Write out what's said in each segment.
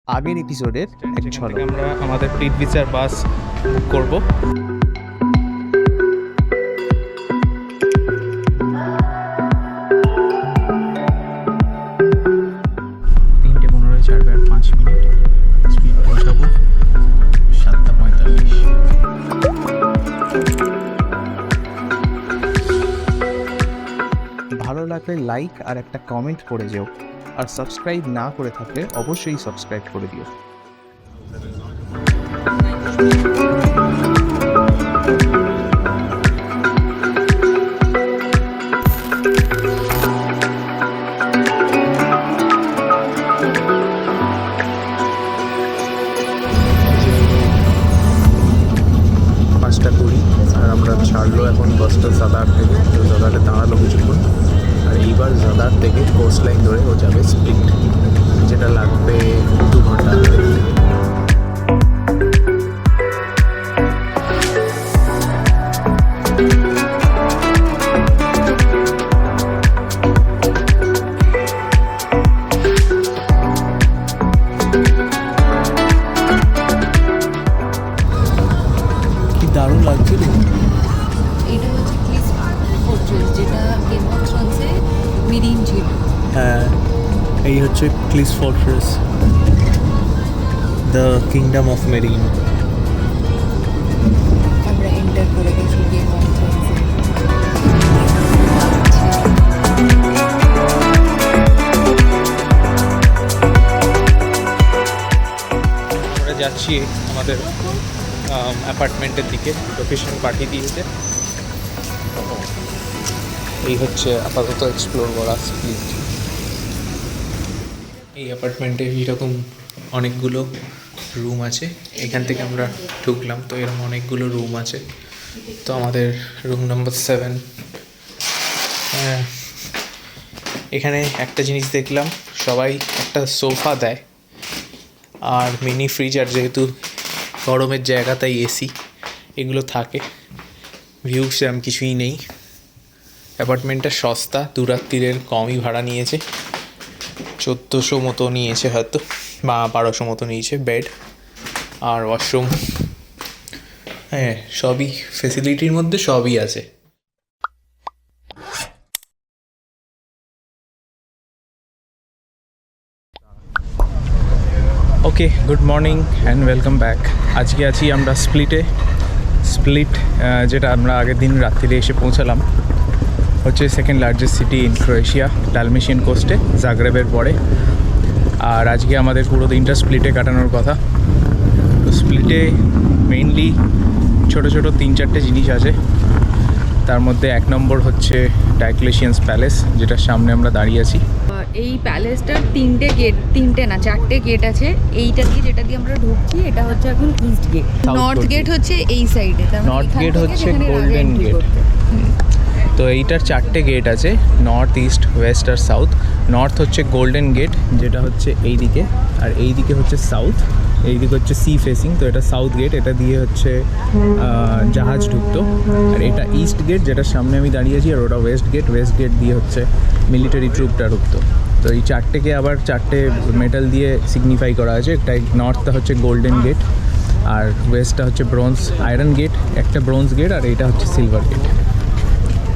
আগের এপিসোডের এক ঝলক। আমরা আমাদের প্রিট ভিসার বাস বুক করব। তিনটে 15 ছাড়বে আর 5 মিনিট স্পিড পৌঁছাবো 7:45। ভালো লাগলে লাইক আর একটা কমেন্ট করে যেও, আর সাবস্ক্রাইব না করে থাকলে অবশ্যই সাবস্ক্রাইব করে দিও। পাঁচটা কুড়ি আর আমরা ছাড়লো এখন বাসটা জাদার থেকে। তো জাদারে দাঁড়ালো কিছুক্ষণ, আর এইবার জাদার থেকে কোস্ট লাইন ধরে ও যাবে স্প্লিট, যেটা লাগবে 2 ঘন্টা। কি দারুণ লাগছে রে। এটা হচ্ছে ক্লিস ফোর্ট্রেস, যেটা গেম অফ থ্রোনসে মেরিন ছিল। হ্যাঁ, এই হচ্ছে Kallis fortress, the kingdom of marine. আমরা এন্টার করে গেছি গেম অফ থ্রোনসে। আমরা যাচ্ছি আমাদের অ্যাপার্টমেন্টের দিকে, লোকেশন পাঠিয়ে দিয়েছে। এই হচ্ছে আপাতত এক্সপ্লোর করা স্প্লিট। এই অ্যাপার্টমেন্টে এরকম অনেকগুলো রুম আছে। এখান থেকে আমরা ঢুকলাম, তো এরকম অনেকগুলো রুম আছে। তো আমাদের রুম নাম্বার 7। এখানে একটা জিনিস দেখলাম, সবাই একটা সোফা দেয় আর মিনি ফ্রিজ, আর যেহেতু গরমের জায়গা তাই এসি এগুলো থাকে। ভিউ সেরকম কিছুই নেই। অ্যাপার্টমেন্টটা সস্তা, 2 রাত্রিরের কমই ভাড়া নিয়েছে, 1400 মতো নিয়েছে হয়তো, বা 1200 মতো নিয়েছে বেড আর ওয়াশরুম। হ্যাঁ, সবই ফেসিলিটির মধ্যে সবই আছে। Okay, good morning and welcome back. আজকে আছি আমরা স্প্লিট, যেটা আমরা আগের দিন রাত্রিরে এসে পৌঁছালাম। হচ্ছে second largest city in Croatia, Dalmatian কোস্টে, জাগ্রেবের পরে। আর আজকে আমাদের পুরো দিনটা স্প্লিটে কাটানোর কথা। তো স্প্লিটে মেইনলি ছোটো ছোটো 3-4টে জিনিস আছে। তার মধ্যে 1 নম্বর হচ্ছে ডায়োক্লেশিয়ানস প্যালেস, যেটার সামনে আমরা দাঁড়িয়ে আছি। এই প্যালেসটার 3টে না 4টে গেট আছে। এইটা দিয়ে, যেটা দিয়ে আমরা ঢুকছি, এটা হচ্ছে এখন ইস্ট গেট। নর্থ গেট হচ্ছে এই সাইডে। নর্থ গেট হচ্ছে গোল্ডেন গেট। তো এইটার 4টে গেট আছে, নর্থ, ইস্ট, ওয়েস্ট আর সাউথ। নর্থ হচ্ছে গোল্ডেন গেট, যেটা হচ্ছে এই দিকে, আর এই দিকে হচ্ছে সাউথ। এই দিকে হচ্ছে সি ফেসিং, তো এটা সাউথ গেট, এটা দিয়ে হচ্ছে জাহাজ ঢুকতো। আর এটা ইস্ট গেট, যেটার সামনে আমি দাঁড়িয়ে আছি, আর ওটা ওয়েস্ট গেট দিয়ে হচ্ছে মিলিটারি ট্রুপটা ঢুকতো। তো এই 4টেকে আবার 4টে মেটাল দিয়ে সিগনিফাই করা আছে। একটা নর্থটা হচ্ছে গোল্ডেন গেট, আর ওয়েস্টটা হচ্ছে ব্রোঞ্জ আয়রন গেট, একটা ব্রোঞ্জ গেট, আর এইটা হচ্ছে সিলভার গেট।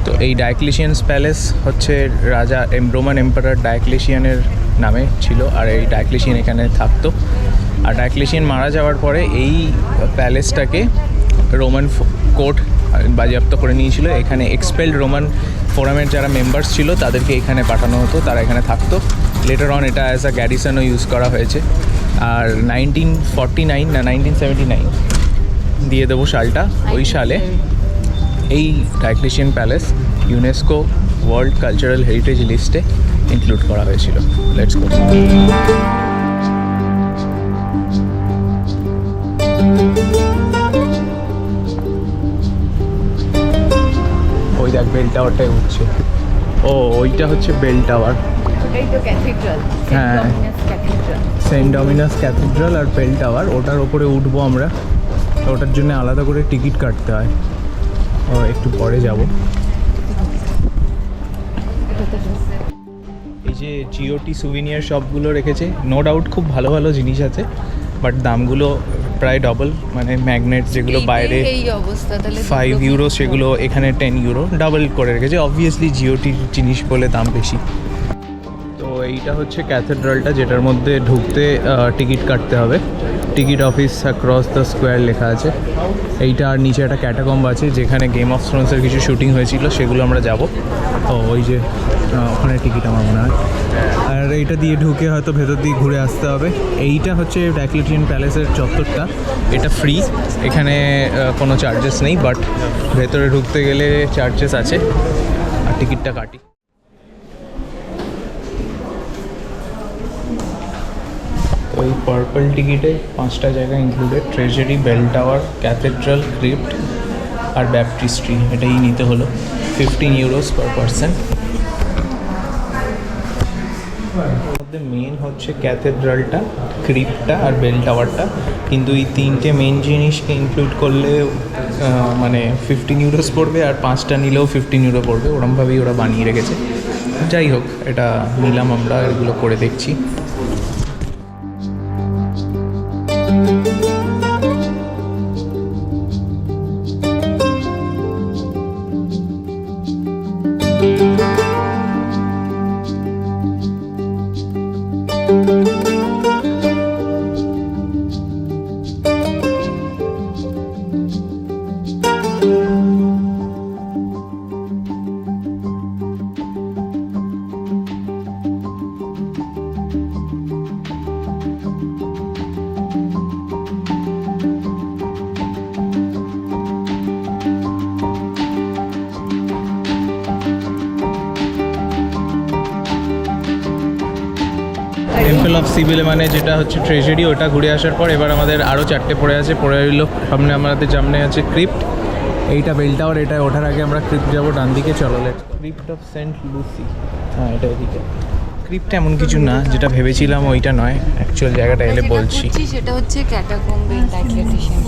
তো এই ডায়োক্লেশিয়ানস প্যালেস হচ্ছে রাজা রোমান এম্পারার ডায়োক্লেশিয়ানের নামে ছিল, আর এই ডায়োক্লেশিয়ান এখানে থাকতো। আর ডায়োক্লেশিয়ান মারা যাওয়ার পরে এই প্যালেসটাকে রোমান কোর্ট বাজেয়াপ্ত করে নিয়েছিল। এখানে এক্সপেলড রোমান ফোরামের যারা মেম্বার্স ছিল তাদেরকে এখানে পাঠানো হতো, তারা এখানে থাকতো। লেটার অন এটা অ্যাজ আ গ্যারিসনও ইউজ করা হয়েছে। আর 1979 দিয়ে দেবো সালটা, ওই সালে এই Diocletian palace UNESCO world cultural heritage লিস্টে ইনক্লুড করা হয়েছিল। Let's go. ওই দেখ, বেল টাওয়ারটাই উঠছে। ও, ওইটা হচ্ছে বেল টাওয়ার। ওটাই তো ক্যাথিড্রাল। হ্যাঁ, সেন্ট ডমিনাস ক্যাথিড্রাল আর বেল টাওয়ার, ওটার ওপরে উঠবো আমরা। ওটার জন্য আলাদা করে টিকিট কাটতে হয়। ও, একটু পরে যাব। এই যে জিওটি সুভিনিয়ার শপগুলো রেখেছে, নো ডাউট খুব ভালো ভালো জিনিস আছে, বাট দামগুলো প্রায় ডবল। মানে ম্যাগনেট যেগুলো বাইরে এই অবস্থা, তাহলে 5 ইউরো সেগুলো এখানে 10 ইউরো, ডাবল করে রেখেছে। অবভিয়াসলি জিওটির জিনিস বলে দাম বেশি। তো এইটা হচ্ছে ক্যাথেড্রালটা, যেটার মধ্যে ঢুকতে টিকিট কাটতে হবে। Ticket office across the square লেখা আছে। এইটা আর নিচে একটা ক্যাটাকম্ব আছে যেখানে গেম অফ থ্রোনসের কিছু শুটিং হয়েছিল, সেগুলো আমরা যাব। তো ওই যে ওখানে টিকিট আমার মনে হয়। আর এইটা দিয়ে ঢুকে হয়তো ভেতর দিয়ে ঘুরে আসতে হবে। এইটা হচ্ছে ডায়োক্লেটিয়ান প্যালেসের চত্বরটা, এটা ফ্রি, এখানে কোনো চার্জেস নেই, বাট ভেতরে ঢুকতে গেলে চার্জেস আছে, আর টিকিটটা কাটি। তো এই পার্পল টিকিটে 5টা জায়গা included: treasury, bell tower, cathedral, crypt আর ব্যাপটিস্ট্রি। এটাই নিতে হলো 15 ইউরোস পার পারসন। মধ্যে মেন হচ্ছে ক্যাথেড্রালটা, ক্রিপ্টটা আর বেল টাওয়ারটা, কিন্তু এই 3টে মেন জিনিসকে ইনক্লুড করলে মানে 15 ইউরোস পড়বে, আর 5টা নিলেও 15 ইউরো পড়বে। ওরমভাবেই ওরা বানিয়ে রেখেছে। যাই হোক, এটা নিলাম আমরা, এগুলো করে দেখছি। টেম্পল অফ সিভিল মানে যেটা হচ্ছে ট্রেজারি, ওটা ঘুরে আসার পর এবার আমাদের আরও 4টে পড়ে আছে। পড়ে রইল সামনে, আমাদের সামনে আছে ক্রিপ্ট, এইটা বেল টাওয়ার। এটা ওঠার আগে আমরা ক্রিপ্ট যাবো ডান দিকে। চলো, ক্রিপ্ট অফ সেন্ট লুসি। হ্যাঁ, এটা এদিকে। ক্রিপ্ট এমন কিছু না, যেটা ভেবেছিলাম ওইটা নয়, অ্যাকচুয়াল জায়গাটা এলে বলছি। সেটা হচ্ছে ক্যাটাকম্ব ইন ডায়োক্লেটিয়ান।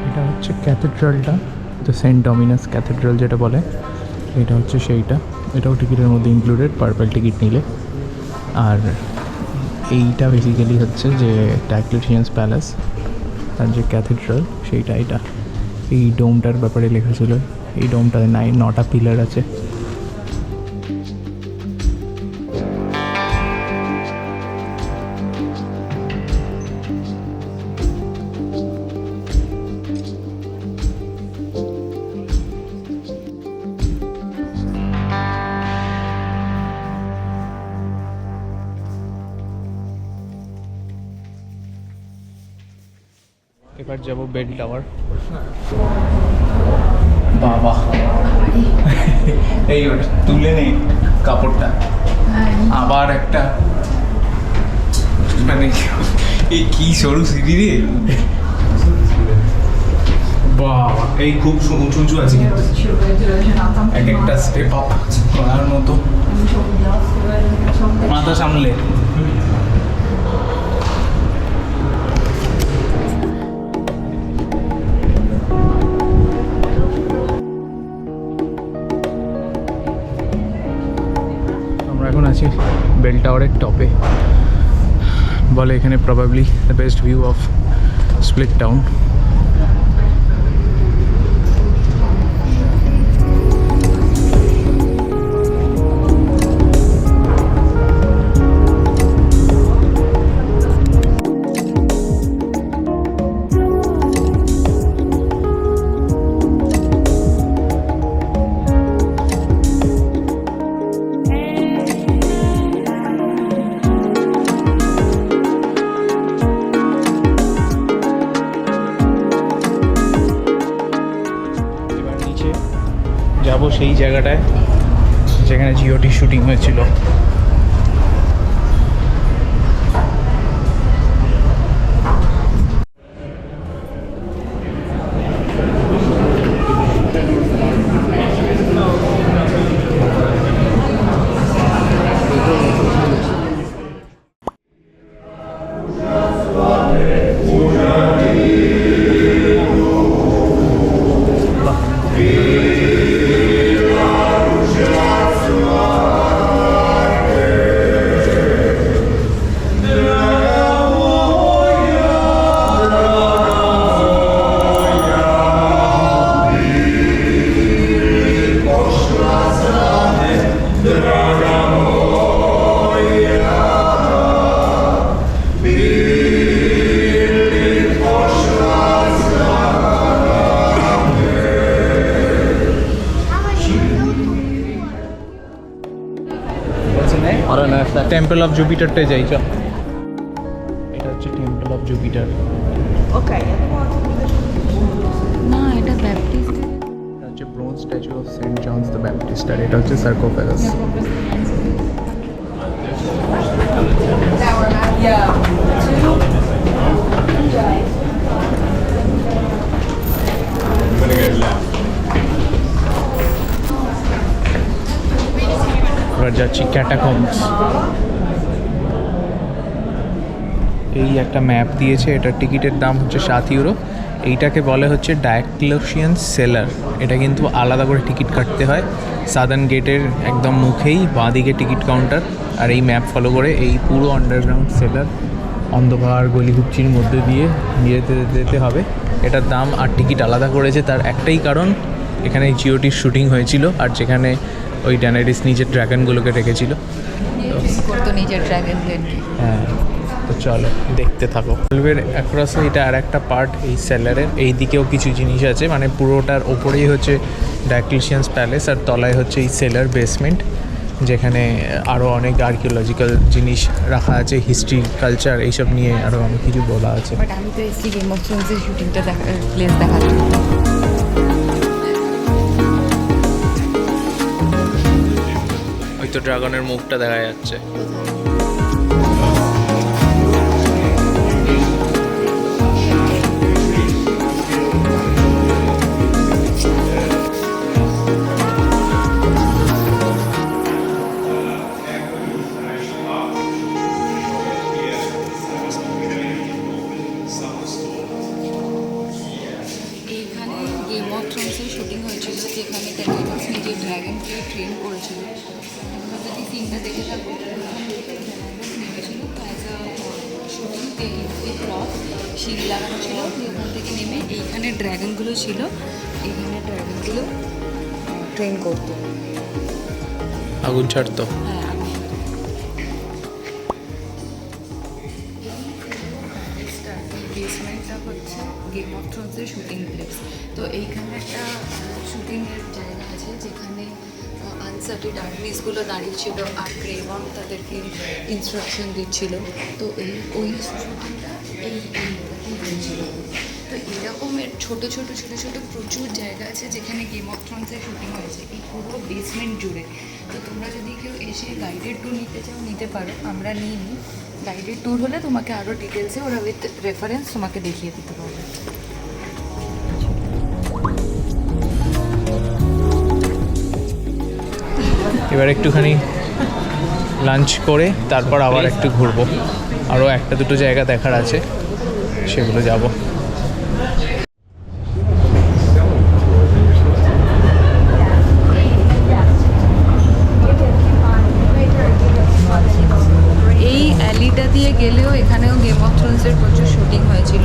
এটা হচ্ছে ক্যাথেড্রালটা, তো সেন্ট ডমিনাস ক্যাথেড্রাল যেটা বলে, এটা হচ্ছে সেইটা। এটাও টিকিটের মধ্যে ইনক্লুডেড, পার্পল টিকিট নিলে। আর এইটা বেসিক্যালি হচ্ছে যে ডায়োক্লেটিয়ানস প্যালেস আর যে ক্যাথেড্রাল সেইটা। এটা এই ডোমটার ব্যাপারে লেখা ছিল। এই ডোমটায় 9টা পিলার আছে। এবার যাব বেল টাওয়ার। বাবা, এই তুলে নে কাপড়টা। আবার একটা, মানে এই কি সরু সিঁড়ি রে বাবা! এই খুব উঁচু উঁচু আছে, কিন্তু এক একটা স্টেপ আপ করার মতো। মাথা সামলে। এখন আছি বেল টাওয়ারের টপে। বলে এখানে probably the best view of split town. যাবো সেই জায়গাটায় যেখানে জিওটি শুটিং হয়েছিল। টেম্পল অফ জুপিটারটাই যাই চল। এটা হচ্ছে টেম্পল অফ জুপিটার। না এটা ব্যাপটিস্ট, এটা হচ্ছে bronze statue of Saint John's the Baptist, আর এটা হচ্ছে সার্কোফাগাস। এবার যাচ্ছি ক্যাটাকম্বস। এই একটা ম্যাপ দিয়েছে, এটার টিকিটের দাম হচ্ছে 7 ইউরো। এইটাকে বলে হচ্ছে ডায়োক্লেশিয়ান সেলার। এটা কিন্তু আলাদা করে টিকিট কাটতে হয়। সাদার্ন গেটের একদম মুখেই বাঁদিকে টিকিট কাউন্টার, আর এই ম্যাপ ফলো করে এই পুরো আন্ডারগ্রাউন্ড সেলার অন্ধকার গলিগুচ্ছির মধ্যে দিয়ে যেতে হবে। এটার দাম আর টিকিট আলাদা করেছে, তার একটাই কারণ এখানে জিওটির শুটিং হয়েছিল, আর যেখানে ওই ড্যানারিস নিজের ড্রাগনগুলোকে রেখেছিল। করতো নিজের ড্রাগনদেরকে। হ্যাঁ, তো চলো দেখতে থাকো। টুয়েলভের অ্যাক্রসে এটা আর একটা পার্ট এই সেলারের। এই দিকেও কিছু জিনিস আছে, মানে পুরোটার ওপরেই হচ্ছে ডায়োক্লেশিয়ানস প্যালেস, আর তলায় হচ্ছে এই সেলার বেসমেন্ট, যেখানে আরও অনেক আর্কিওলজিক্যাল জিনিস রাখা আছে, হিস্ট্রি, কালচার, এইসব নিয়ে আরও অনেক কিছু বলা আছে। বাট আমি তো এসছি গেম অফ থ্রোনসের শুটিংটা প্লেস দেখার জন্য। ওই তো ড্রাগনের মুখটা দেখা যাচ্ছে। এইখানে গেম অফ থ্রোনসের শুটিং হয়েছিল, যেখানে ড্যানারিস নিজের ড্রাগনকে ট্রেন করেছিল। তোমরা যদি সিনটা দেখে থাকো, নেমেছিল অ্যাজ আ শুটিং ক্লথ সিঁড়ি লাগানো ছিল, ওখান থেকে নেমে এইখানে ড্রাগনগুলো ছিল, এইখানে ড্রাগনগুলো ট্রেন করতো। আগুন ছাড়তো। হ্যাঁ, বেসমেন্টটা হচ্ছে গেম অফ থ্রোনসের শুটিং প্লেস। তো এইখানে একটা শুটিংয়ের জায়গা আছে, যেখানে আনসার্টেড আর্মিসগুলো দাঁড়িয়েছিল, আর গ্রেভন তাদেরকে ইনস্ট্রাকশন দিচ্ছিল। তো ওই শুটিংটা এই হয়েছিল। তো এরকমের ছোটো ছোটো প্রচুর জায়গা আছে যেখানে গেম অফ থ্রোনসের শুটিং হয়েছে, এই পুরো বেসমেন্ট জুড়ে। তো তোমরা যদি কেউ এসে গাইডেড ট্যুর নিতে চাও নিতে পারো, আমরা নিইনি। গাইডেড ট্যুর হলে তোমাকে আরও ডিটেলসে ওরা উইথ রেফারেন্স তোমাকে দেখিয়ে দিতে পারবে। এবার একটুখানি লাঞ্চ করে তারপর আবার একটু ঘুরবো, আরও একটা দুটো জায়গা দেখার আছে, সেগুলো যাব। এই অ্যালিটা দিয়ে গেলেও এখানেও গেম অফ থ্রোনসের প্রচুর শুটিং হয়েছিল।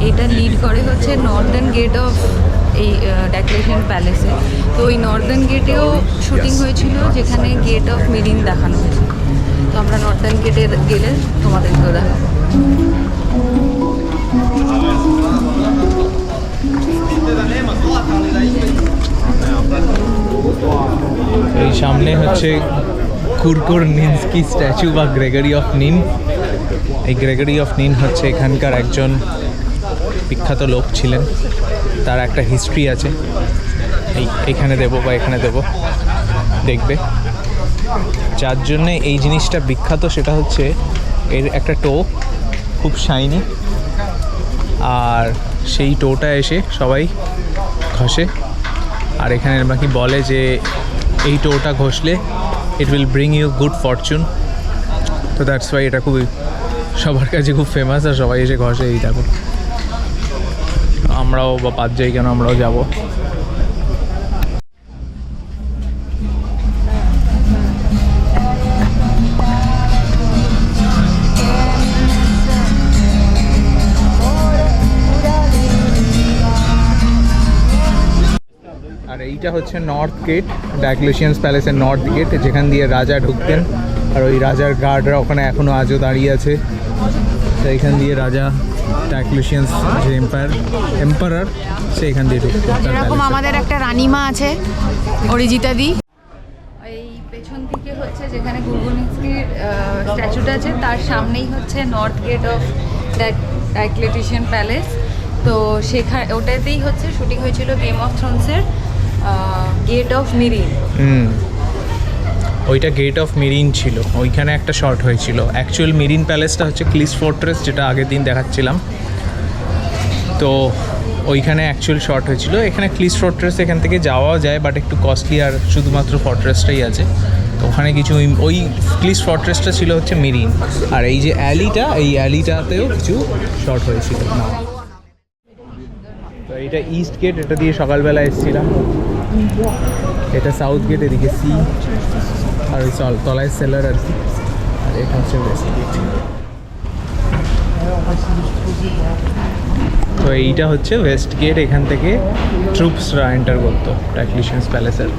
এটা লিড করে হচ্ছে নর্দার্ন গেট অফ এই ডায়োক্লেশিয়ান প্যালেসে। তো ওই নর্দার্ন গেটেও শুটিং হয়েছিল, যেখানে গেট অফ মিরিন দেখানো হয়েছিল। তো আমরা নর্দার্ন গেটে গেলে তোমাদেরকেও দেখাবো। এই সামনে হচ্ছে কুরকুর নিনস্কি স্ট্যাচু বা গ্রেগরি অফ নিন। এই গ্রেগরি অফ নিন হচ্ছে এখানকার একজন বিখ্যাত লোক ছিলেন, তার একটা হিস্ট্রি আছে। এখানে দেবো বা এখানে দেবো, দেখবে। যার জন্যে এই জিনিসটা বিখ্যাত সেটা হচ্ছে এর একটা টো খুব শাইনি, আর সেই টোটা এসে সবাই ঘষে। আর এখানে নাকি বলে যে এই টোটা ঘষলে it will bring you good fortune. তো দ্যাটস ওয়াই এটা খুবই সবার কাছে খুব ফেমাস, আর সবাই এসে ঘষে। এই দেখো, আমরাও বা বাদ যাই কেন, আমরাও যাবো। আর এইটা হচ্ছে নর্থ গেট, ডায়োক্লেশিয়ানস প্যালেসের নর্থ গেট, যেখান দিয়ে রাজা ঢুকতেন। আর ওই রাজার গার্ডরা ওখানে এখনও আজও দাঁড়িয়ে আছে। তো এখান দিয়ে রাজা ডায়োক্লেশিয়ানস যে এম্পারার, সে এখান দিয়ে ঢুকতেন। এরকম আমাদের একটা রানীমা আছে, অরিজিতা দি। এই পেছন দিকে হচ্ছে যেখানে গুরগুনিস্কির স্ট্যাচুটা আছে তার সামনেই হচ্ছে নর্থ গেট অফ ডাইক্লেটিশিয়ান প্যালেস। তো ওটাতেই হচ্ছে শুটিং হয়েছিল গেম অফ থ্রোনসের গেট অফ মিরিন। ওইটা গেট অফ মিরিন ছিল, ওইখানে একটা শট হয়েছিল। অ্যাকচুয়াল মিরিন প্যালেসটা হচ্ছে ক্লিস ফোর্ট্রেস, যেটা আগের দিন দেখাচ্ছিলাম। তো ওইখানে অ্যাকচুয়াল শট হয়েছিল। এখানে ক্লিস ফোর্ট্রেস এখান থেকে যাওয়াও যায়, বাট একটু কস্টলি, আর শুধুমাত্র ফর্ট্রেসটাই আছে। তো ওখানে কিছু ওই ক্লিস ফর্ট্রেসটা ছিল হচ্ছে মিরিন। আর এই যে অ্যালিটা, এই অ্যালিটাতেও কিছু শট হয়েছিল। তো এইটা ইস্ট গেট, এটা দিয়ে সকালবেলা এসেছিলাম। এটা সাউথ গেট, এদিকে সি, আর ওই তলায় সেলার আর কি। আর এটা হচ্ছে ওয়েস্ট গেট। তো এইটা হচ্ছে ওয়েস্ট গেট, এখান থেকে ট্রুপসরা এন্টার করতো ডাইক্লেটিশিয়ান প্যালেসের।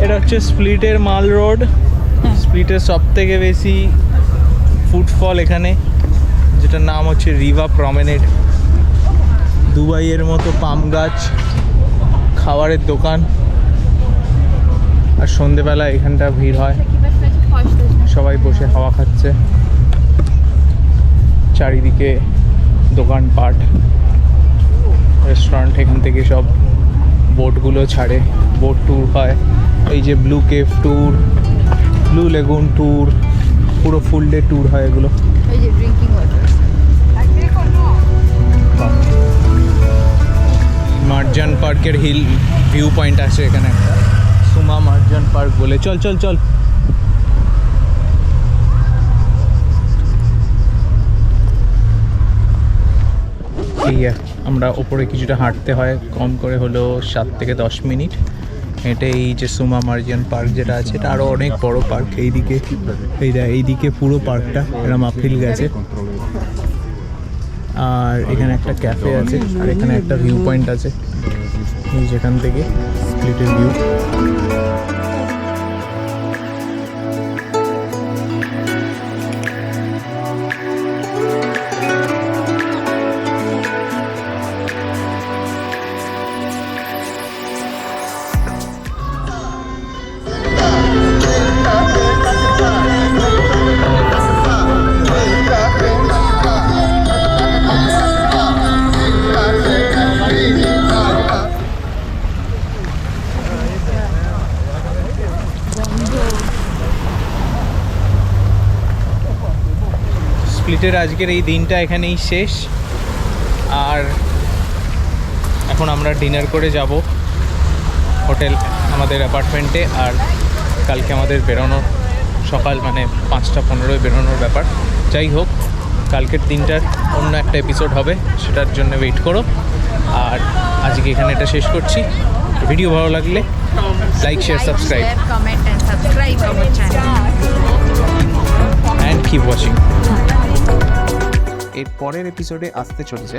এটা হচ্ছে স্প্লিটের মাল রোড। স্প্লিটের সব থেকে বেশি ফুটফল এখানে, যেটার নাম হচ্ছে রিভা প্রমেনেড। দুবাইয়ের মতো পাম গাছ, খাবারের দোকান, আর সন্ধেবেলা এখানটা ভিড় হয়, সবাই বসে হাওয়া খাচ্ছে। চারিদিকে দোকানপাট, রেস্টুরেন্ট। এখান থেকে সব বোটগুলো ছাড়ে, বোট ট্যুর হয়। এই যে blue cave tour, blue lagoon tour, পুরো ফুল ডে ট্যুর হয় এগুলো। এই যে ড্রিঙ্কিং ওয়াটার। মার্জান পার্কের হিল ভিউ পয়েন্ট আছে এখানে একটা, সুমা মার্জান পার্ক বলে। চল চল চল। এই আমরা ওপরে কিছুটা হাঁটতে হয়, কম করে হলো 7 থেকে 10 মিনিট হেঁটে। এই যে সুমা মার্জিয়ান পার্ক যেটা আছে, এটা আরও অনেক বড় পার্ক। এইদিকে এইদিকে পুরো পার্কটা এরম আপিল গেছে। আর এখানে একটা ক্যাফে আছে, আর এখানে একটা ভিউ পয়েন্ট আছে, যেখান থেকে স্প্লিটের ভিউ। স্প্লিটের আজকের এই দিনটা এখানেই শেষ। আর এখন আমরা ডিনার করে যাব হোটেল, আমাদের অ্যাপার্টমেন্টে। আর কালকে আমাদের বেরোনোর সকাল মানে 5:15 বেরোনোর ব্যাপার। যাই হোক, কালকের দিনটার অন্য একটা এপিসোড হবে, সেটার জন্য ওয়েট করো। আর আজকে এখানে এটা শেষ করছি। ভিডিও ভালো লাগলে like, share, subscribe, comment and subscribe our channel and keep watching. এর পরের এপিসোডে আসতে চলেছে